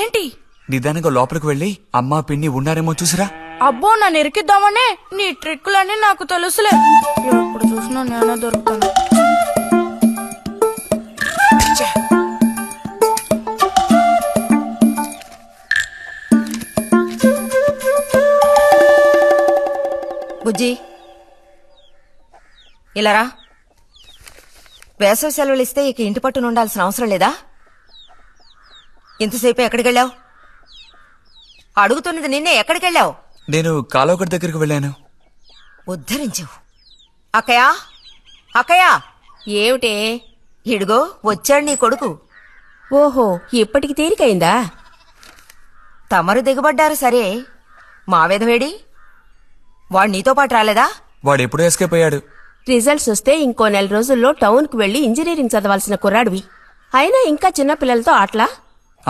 ఏంటి? నిదానంగా లోపలికి వెళ్ళి అమ్మా పిన్ని ఉన్నారేమో చూసిరా. అబ్బో, నన్ను ఇరికిద్దామనే నీ ట్రిక్కులన్నీ నాకు తెలుసులే. ఎప్పుడు చూసినా నేనే దొరుకుతాను. బుజ్జి ఇలారా. వేసవి సెలవులు ఇస్తే ఇక ఇంటి పట్టున ఉండాల్సిన అవసరం లేదా? ఇంతసేపు ఎక్కడికెళ్ళావు? అడుగుతున్నది నిన్నే. ఎక్కడికెళ్ళావు? నేను కాలువగడ్డ దగ్గరికి వెళ్ళాను. ఉద్ధరించు. అక్కయ్యా, అక్కయ్యా. ఏమిటే? ఇడుగో వచ్చాడు నీ కొడుకు. ఓహో, ఇప్పటికి తీరికైందా? తమరు దిగబడ్డారు సరే, మావేదవేడి? వాడు నీతో పాటు రాలేదా? వాడెప్పుడూ ఎస్కేప్ అయ్యాడు. రిజల్ట్స్ వస్తే ఇంకో 4 రోజుల్లో టౌన్ కు వెళ్లి ఇంజనీరింగ్ చదవాల్సిన కుర్రాడివి. అయినా ఇంకా చిన్న పిల్లలతో ఆటలా?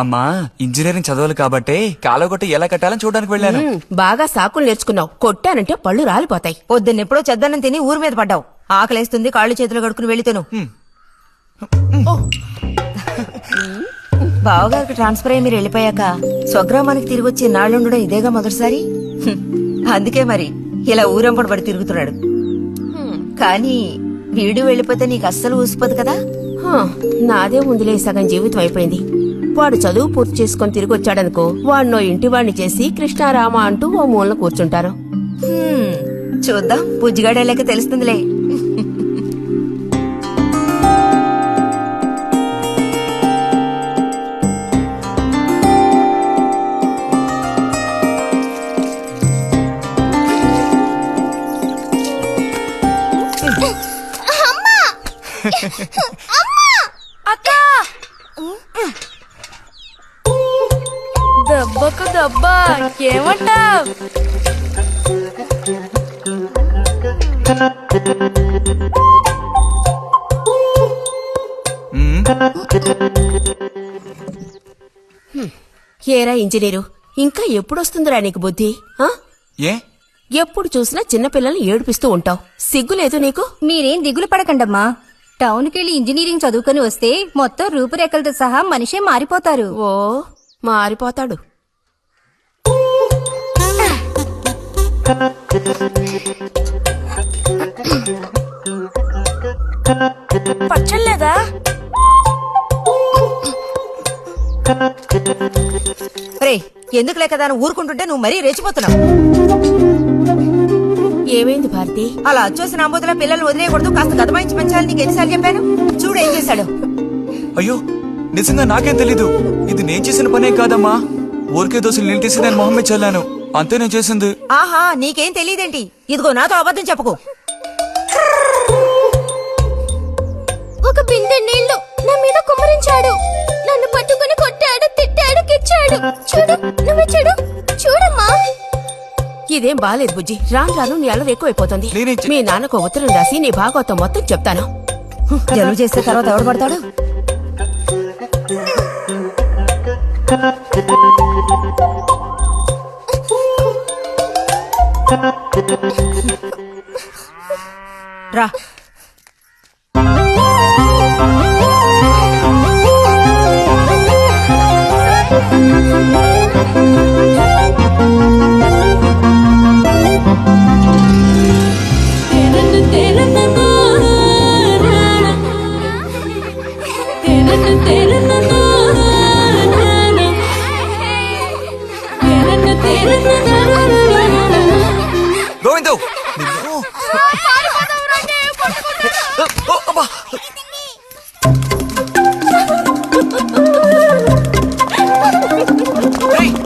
అమ్మా, ఇంజనీరింగ్ చదవాలి కాబట్టే కాలువగొట్ట ఎలా కట్టాలని చూడడానికి వెళ్ళాను. బాగా సాకులు నేర్చుకున్నావు. కొట్టానంటే పళ్ళు రాలిపోతాయి. పొద్దున్నెప్పుడో చెద్దన్నం తిని ఊరి మీద పడ్డావు. ఆకలేస్తుంది, కాళ్ళు చేతులు కడుక్కుని వెళ్ళితేను. బావగారికి ట్రాన్స్ఫర్ అయ్యి మీరు వెళ్ళిపోయాక స్వగ్రామానికి తిరిగి వచ్చి నాళ్ళుండడం ఇదేగా మొదటిసారి. అందుకే మరి ఇలా ఊరంపడి పడి తిరుగుతున్నాడు. కానీ వీడు వెళ్ళిపోతే నీకు అస్సలు ఊసిపోదు కదా. నాదే ముందులే సగం జీవితం అయిపోయింది. వాడు చదువు పూర్తి చేసుకుని తిరిగి వచ్చాడనుకో, వాడినో ఇంటి వాడిని చేసి కృష్ణారామ అంటూ ఓ మూలన కూర్చుంటారు. చూద్దాం, బుజ్జిగాడేలాక తెలుస్తుందిలే. దెబ్బకు దెబ్బ ఏమంటావ్? ఏరా ఇంజనీరు, ఇంకా ఎప్పుడొస్తుందిరా నీకు బుద్ధి? ఏ ఎప్పుడు చూసినా చిన్నపిల్లల్ని ఏడిపిస్తూ ఉంటావు. సిగ్గులేదు నీకు? మీరేం దిగులు పడకండమ్మా. టౌన్కెళ్ళి ఇంజనీరింగ్ చదువుకొని వస్తే మొత్తం రూపురేఖలతో సహా మనిషే మారిపోతారు. ఓ, మారిపోతాడు. పచ్చలేదా? రే, ఎందుకు లేక దాన్ని ఊరుకుంటుంటే నువ్వు మరీ రెచ్చిపోతున్నావు. ఏమైంది భారతి? అలా వచ్చేసి నాంబోతుల పిల్లల్ని వదిలేయకూడదు, కాస్త గదమాయించి పెంచాలని నీకు ఎన్నిసార్లు చెప్పాను. చూడు ఏం చేశాడు. అయ్యో, నిజంగా నాకేం తెలీదు. ఇది నేను చేసిన పనే కాదమ్మా. ఊరికే దోశలు నీళ్ళు తీసి నేను మొహమ్మే చల్లాను, అంతే నేను చేసింది. ఆహా, నీకేం తెలియదేంటి? ఇదిగో నాతో అబద్ధం చెప్పుకో. ఒక బిందె నీళ్లు నా మీద కుమ్మరించాడు. నన్ను పట్టుకుని కొట్టాడు, తిట్టాడు, కిచ్చాడు. చూడు, నువ్వు చూడు, చూడమ్మా. ఇదేం బాలేదు బుజ్జి. రాను రాను నీ అల్లరి ఎక్కువైపోతుంది. మీ నాన్నకు ఉత్తరం రాసి నీ భాగవతం మొత్తం చెప్తాను. జలుబు చేస్తే తర్వాత ఎవడు పడతాడు? రా.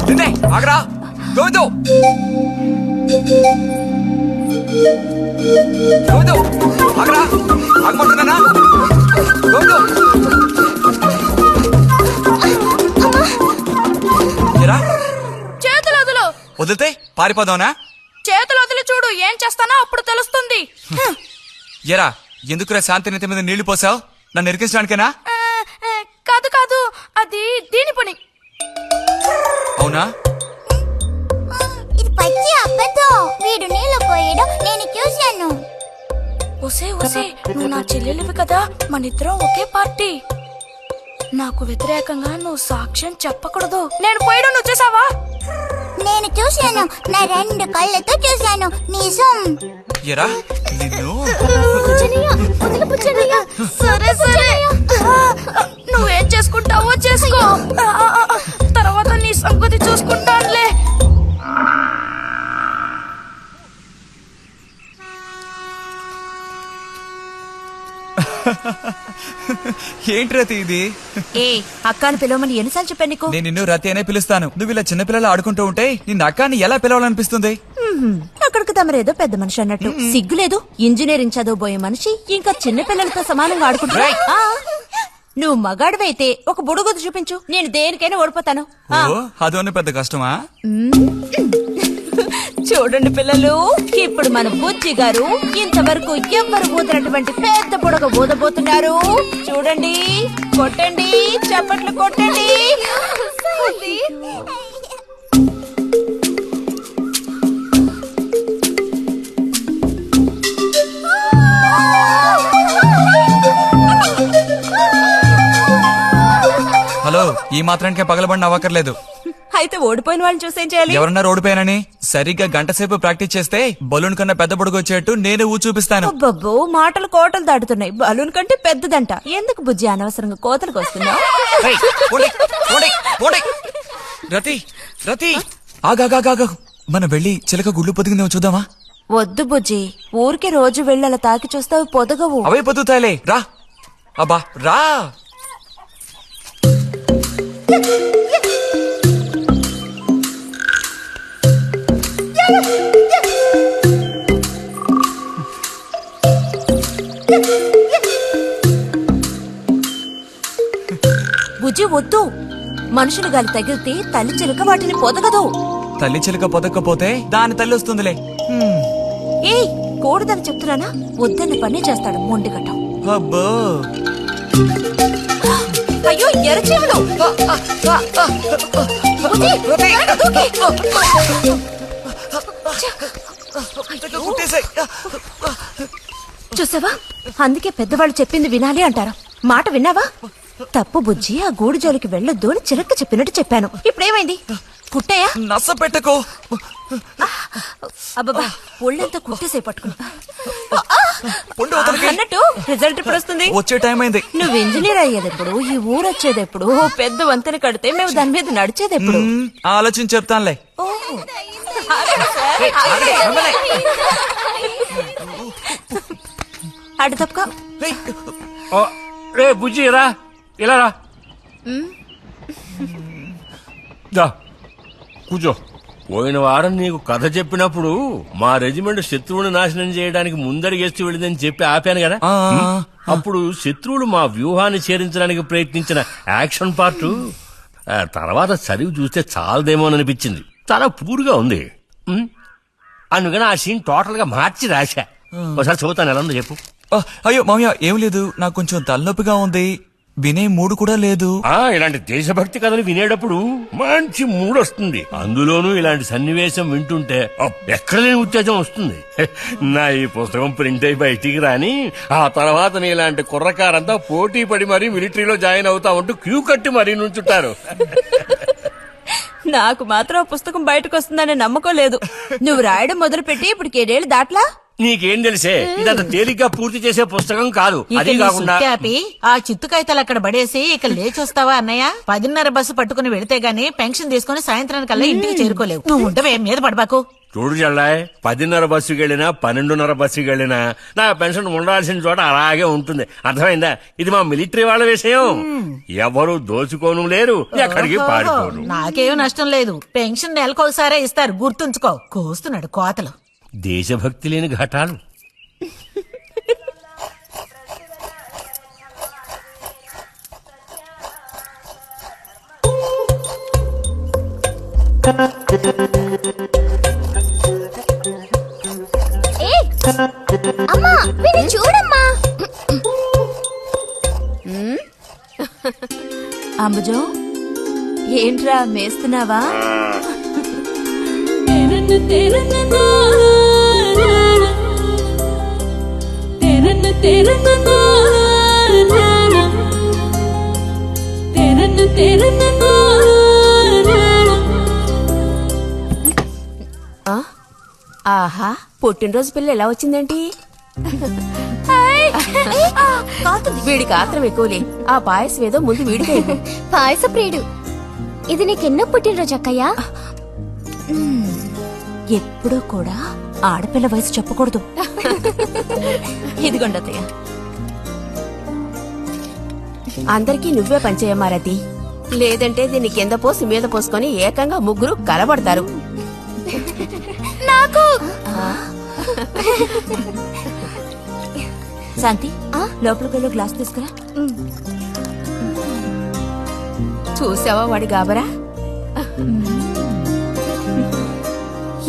గోవిందు, ఆగరా గోవిందు. గోవిందు, ఆగరా, ఆగమంటున్నానా? గోవిందు, చేతులు వదులు. వదిలితే పారిపోదావునా? చేతులు వదిలి చూడు, ఏం చేస్తానో అప్పుడు తెలుస్తుంది. ఎరా, ఎందుకురా శాంతినేత మీద నీళ్లు పోసావు? నన్ను ఇరికించడానికేనా? కాదు కాదు, అది దీని పని. అవునా? ఇది పచ్చి అబద్ధం. వీడు నీళ్ళు పోయడం నేను చూశాను. ఒసే ఒసే, నువ్వు నా చెల్లెలివి కదా, మనిద్దరం ఒకే పార్టీ. నాకు వ్యతిరేకంగా నువ్వు సాక్ష్యం చెప్పకూడదు. నేను పోయడం నువ్వు చేసావా? నేను చూశాను, నా 2 కళ్ళతో చూశాను. నిజం. ఎరా నిన్ను సరే సరే, నువ్వేం చేసుకుంటావో చేసుకో. తర్వాత నీ సంగతి చూసుకుంటానులే. ఏంటి రతి ఇది? ఏ అక్కాని పిలవమని ఎన్నిసార్లు చెప్పాను నీకు? నేను నిన్ను రతి అనే పిలుస్తాను. నువ్వు ఇలా చిన్నపిల్లలు ఆడుకుంటూ ఉంటే నిన్న అక్కాన్ని ఎలా పిలవాలనిపిస్తుంది? అక్కడికి తమరేదో పెద్ద మనిషి అన్నట్టు సిగ్గులేదు. ఇంజనీరింగ్ చదవబోయే మనిషి ఇంకా చిన్న పిల్లలతో సమానంగా ఆడుకుంటున్నా. నువ్వు మగాడివైతే ఒక బుడుగుద్దు చూపించు, నేను దేనికైనా ఓడిపోతాను. ఓ, అదోని పెద్ద కష్టమా? చూడండి పిల్లలు, ఇప్పుడు మన బుజ్జి గారు ఇంతవరకు ఎవ్వరు ఊదినటువంటి పెద్ద బుడగ ఊదబోతున్నారు. చూడండి, కొట్టండి, చప్పట్లు కొట్టండి. హలో, ఈ మాత్రానికే పగలబడిన అవ్వకర్లేదు. అయితే ఓడిపోయిన వాళ్ళని చూసేం చేయాలి? ఎవరన్నా ఓడిపోయానని సరిగ్గా గంట సేపు ప్రాక్టీస్ చేస్తే బలూన్ కన్నా పెద్ద బుడుగు వచ్చేట్టు నేనే ఊ చూపిస్తాను. అబ్బబ్బో, మాటలు కోటలు దాటుతున్నాయి. బలూన్ కంటే పెద్దదంట. ఎందుకు బుజ్జి అనవసరంగా కోతలకు వస్తున్నావు? ఏయ్, పోండి, పోండి, పోండి. రతి రతి ఆగాగాగా, మనం వెళ్ళి చిలక గుళ్ళు పొదిగిందేమో చూద్దామా? వద్దు బుజ్జి, ఊరికే రోజు వెళ్ళి అలా తాకి చూస్తావు, పొదగవు. అవే పొద్దుతాయిలే, రా. అబ్బా రా. బుజ్జి వద్దు, మనుషులు గాలి తగిలితే తల్లి చిలుక వాటిని పొదగదు. తల్లి చిలక పొదక్కపోతే దాని తల్లి వస్తుందిలే. ఏయ్, కూడదని చెప్తున్నానా? వద్దన్న పని చేస్తాడు మొండిగట్టం. అబ్బో, అయ్యో ఎర్రచీమలు! బుజ్జి, కుట్టేసాయి. చూసావా, అందుకే పెద్దవాళ్ళు చెప్పింది వినాలి అంటారు. మాట విన్నావా? తప్పు బుజ్జి, ఆ గూడు జోలికి వెళ్ళొద్దు అని చిలక చెప్పినట్టు చెప్పాను. ఇప్పుడేమైంది? కుట్టాయా? నస పెట్టుకో. అబ్బబ్బా, ఒళ్ళంతా కుట్టేసే పట్టుకుని పొండు అవతలకి. అన్నట్టు రిజల్ట్ ఇప్పుడు వస్తుంది. వచ్చే టైం అయింది. నువ్వు ఇంజనీర్ అయ్యేదెప్పుడు, ఈ ఊరు వచ్చేదెప్పుడు, ఓ పెద్ద వంతెన కడితే మేము దాని మీద నడిచేదెప్పుడు? ఆలోచించి చెప్తానులే. అటు తప్పుకో. రే బుజ్జి రా, ఇలా రా. దా, కూర్చో. పోయిన వారం నీకు కథ చెప్పినప్పుడు మా రెజిమెంట్ శత్రువుని నాశనం చేయడానికి ముందడిగేస్తూ వెళ్ళిందని చెప్పి ఆపాను కదా. అప్పుడు శత్రువులు మా వ్యూహాన్ని చేరించడానికి ప్రయత్నించిన యాక్షన్ పార్ట్ తర్వాత చదివి చూస్తే చాలదేమోననిపించింది. చాలా పూర్గా ఉంది. అందుకని ఆ సీన్ టోటల్ గా మార్చి రాశా. ఒకసారి చదువుతాను, ఎలా ఉందో చెప్పు. అయ్యో మామయ్య, ఏం లేదు, నాకు కొంచెం తలనొప్పిగా ఉంది. వినే మూడు కూడా లేదు. ఇలాంటి దేశభక్తి కథలు వినేటప్పుడు మంచి మూడ్ వస్తుంది. అందులోనూ ఇలాంటి సన్నివేశం వింటుంటే ఎక్కడ లేని ఉత్తేజం వస్తుంది. నా ఈ పుస్తకం ప్రింట్ అయి బయటికి రాని ఆ తర్వాత నీ ఇలాంటి కుర్రకారంతా పోటీ పడి మరీ మిలిటరీలో జాయిన్ అవుతా ఉంటూ క్యూ కట్టి మరీ నుంచుంటారు. నాకు మాత్రం ఆ పుస్తకం బయటకు వస్తుందనే నమ్మకం లేదు. నువ్వు రాయడం మొదలుపెట్టి ఇప్పుడు 7 దాట్లా. నీకేం తెలిసే, ఇదంత తేలిగ్గా పూర్తి చేసే పుస్తకం కాదు. అది కాకుండా ఆ చిత్తు కాగితాలు అక్కడ పడేసి ఇక లేచొస్తావా అన్నయ్య? 10:30 బస్సు పట్టుకుని వెళితే గానీ పెన్షన్ తీసుకుని సాయంత్రానికల్లా ఇంటికి చేరుకోలేవు. నువ్వు ఉండవే, మీద పడబాకు. చూడు జల్లాయ్, 10:30 బస్సుకి వెళ్ళినా 12:30 బస్సుకి వెళ్ళినా నా పెన్షన్ ఉండాల్సిన చోట అలాగే ఉంటుంది. అర్థమైందా? ఇది మా మిలిటరీ వాళ్ళ విషయం. ఎవరు దోచుకోను లేరు, ఎక్కడికి పారిపోను. నాకేం నష్టం లేదు. పెన్షన్ నెలకొకసారే ఇస్తారు, గుర్తుంచుకో. కోస్తున్నాడు కోతలు. దేశభక్తి లేని ఘటాలు. అమ్మా, వీడిని చూడమ్మా. అంబుజం ఏంట్రా మేస్తున్నావా? ఆ? ఆహా, పుట్టినరోజు పిల్ల ఎలా వచ్చిందేంటి? వీడికి ఆత్రం ఎక్కువలే. ఆ పాయసం ఏదో ముందు వీడికే ఇవ్వు. పాయస ప్రియుడు. ఇది నీకెన్నో పుట్టినరోజు అక్కయ్యా? ఎప్పుడూ కూడా ఆడపిల్ల వయసు చెప్పకూడదు. ఇదిగోండి అత్తయ్య. అందరికీ నువ్వే పంచేయమారతి, లేదంటే దీన్ని కింద పోసి మీద పోసుకొని ఏకంగా ముగ్గురు కలబడతారు. నాకు శాంతి, లోపలికి వెళ్ళి గ్లాస్ తీసుకురా. చూసావా వాడి గాబరా?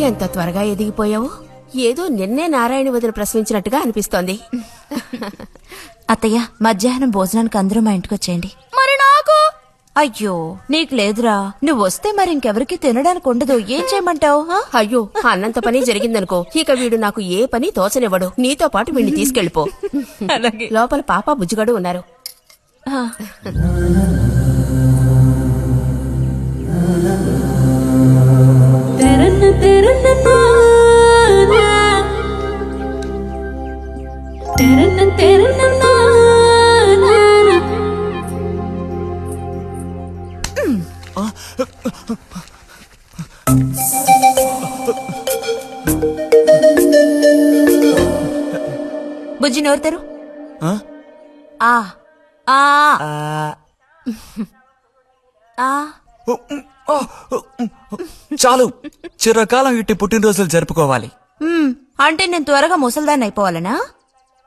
ఎంత త్వరగా ఎదిగిపోయావు. ఏదో నిన్నే నారాయణ వదిన ప్రసవించినట్టుగా అనిపిస్తోంది. అత్తయ్య, మధ్యాహ్నం భోజనానికి అందరూ మా ఇంటికి వచ్చేయండి. మరి నాకు? అయ్యో, నీకు లేదురా. నువ్వు వస్తే మరి ఇంకెవరికి తినడానికి ఉండదు. ఏం చేయమంటావు? అయ్యో, అన్నంత పని జరిగిందనుకో, ఇక వీడు నాకు ఏ పని తోచనివ్వడు. నీతో పాటు వీడిని తీసుకెళ్లిపో. లోపల పాప బుజ్జిగాడు ఉన్నారు. బుజ్జి నోరుతారు. ఆ? చాలు, చిరకాలం ఇట్టి పుట్టినరోజులు జరుపుకోవాలి. అంటే నేను త్వరగా ముసల్దాన్ని అయిపోవాలనా?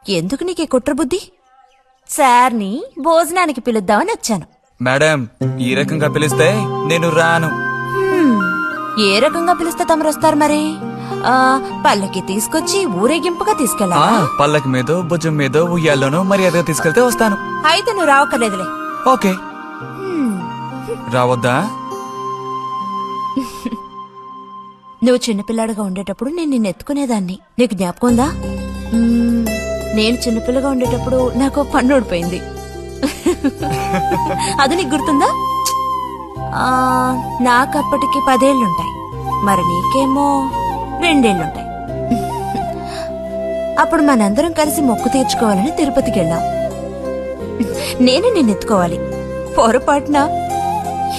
ఎందుకు నీకు కుట్ర బుద్ధి? సార్ని భోజనానికి పిలుద్దామని వచ్చాను. మేడం, ఈ రకంగా పిలిస్తే నేను రాను. ఏ రకంగా పిలిస్తే తమరు వస్తారు మరి? పల్లకి తీసుకొచ్చి ఊరేగింపుగా తీసుకెళ్ళాలా? పల్లకి మీదో భుజం మీదో ఉయ్యాల్లోనో మర్యాదగా తీసుకెళ్తే వస్తాను. అయితే నువ్వు రావక్కర్లేదులే. ఓకే, రావద్దా? నువ్వు చిన్నపిల్లాడుగా ఉండేటప్పుడు నేను నిన్ను ఎత్తుకునేదాన్ని. నీకు జ్ఞాపకం ఉందా? నేను చిన్నపిల్లగా ఉండేటప్పుడు నాకు పన్ను ఊడిపోయింది. అది నీకు గుర్తుందా? నాకప్పటికి 10 ఏళ్లుంటాయి. మరి నీకేమో 2 ఏళ్లుంటాయి. అప్పుడు మనందరం కలిసి మొక్కు తీర్చుకోవాలని తిరుపతికి వెళ్ళాం. నేను నిన్ను ఎత్తుకోవాలి. పొరపాటున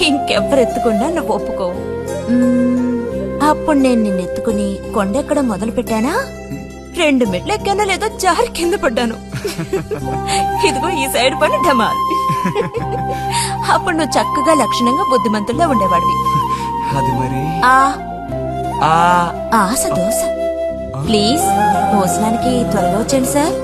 ఇంకెవ్వరెత్తుకున్నా నువ్వు ఒప్పుకోవు. అప్పుడు నేను నిన్ను ఎత్తుకుని కొండెక్కడం మొదలు పెట్టానా, 2 మెట్లు ఎక్కానో లేదో జారి కింద పడ్డాను. ఇదిగో ఈ సైడ్ పని ఢమాల్. అప్పుడు నువ్వు చక్కగా లక్షణంగా బుద్ధిమంతుల్లో ఉండేవాడివి. అది మరి ఆశ దోశ. ప్లీజ్ భోజనానికి త్వరగా వచ్చేయండి సార్.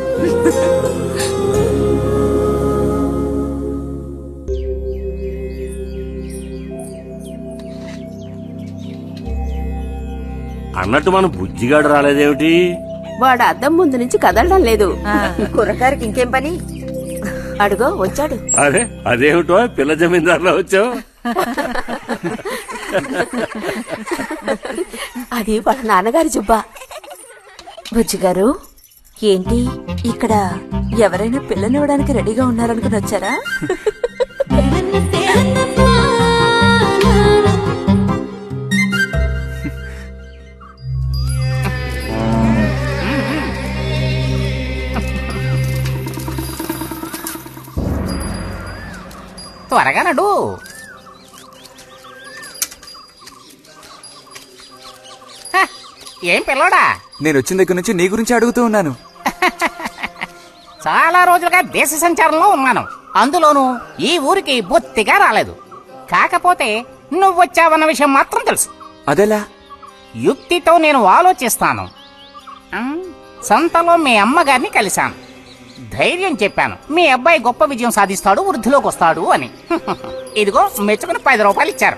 అన్నట్టు మన బుజ్జిగాడు రాలేదేమిటి? వాడు అద్దం ముందు నుంచి కదలడం లేదు. కుర్రకారికి ఇంకేం పని? అడుగో వచ్చాడు. అరే, అదేమిటో పిల్ల జమీందారులో వచ్చావు? అది వాళ్ళ నాన్నగారి జుబ్బా. బుజ్జిగారు, ఏంటి ఇక్కడ ఎవరైనా పిల్లనివ్వడానికి రెడీగా ఉన్నారనుకుని వచ్చారా? త్వరగా నడు. ఏం పిల్లోడా, నేను వచ్చిన దగ్గర నుంచి నీ గురించి అడుగుతూ ఉన్నాను. చాలా రోజులుగా దేశ సంచారంలో ఉన్నాను. అందులోనూ ఈ ఊరికి బొత్తిగా రాలేదు. కాకపోతే నువ్వొచ్చావన్న విషయం మాత్రం తెలుసు. అదెలా? యుక్తితో నేను ఆలోచిస్తాను. సంతలో మీ అమ్మగారిని కలిశాను. ధైర్యం చెప్పాను, మీ అబ్బాయి గొప్ప విజయం సాధిస్తాడు, వృద్ధిలోకి వస్తాడు అని. ఇదిగో మెచ్చుకుని 10 రూపాయలు ఇచ్చారు.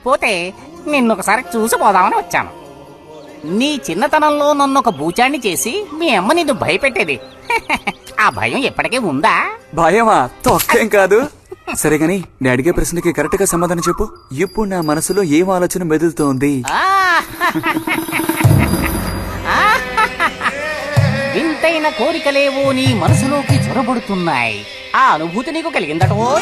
పోతే నిన్నొకసారి చూసిపోదామని వచ్చాను. నీ చిన్నతనంలో నన్ను ఒక బూచాన్ని చేసి మీ అమ్మ నిన్ను భయపెట్టేది. ఆ భయం ఎప్పటికీ ఉందా? భయమా? తొక్కేం కాదు. సరే గాని నేను అడిగే ప్రశ్నకి కరెక్ట్ గా సమాధానం చెప్పు. ఇప్పుడు నా మనసులో ఏం ఆలోచన మెదులుతోంది? వింతైన కోరికలేవో నీ మనసులోకి చొరబడుతున్నాయి. ఆ అనుభూతి నీకు కలిగిందటో?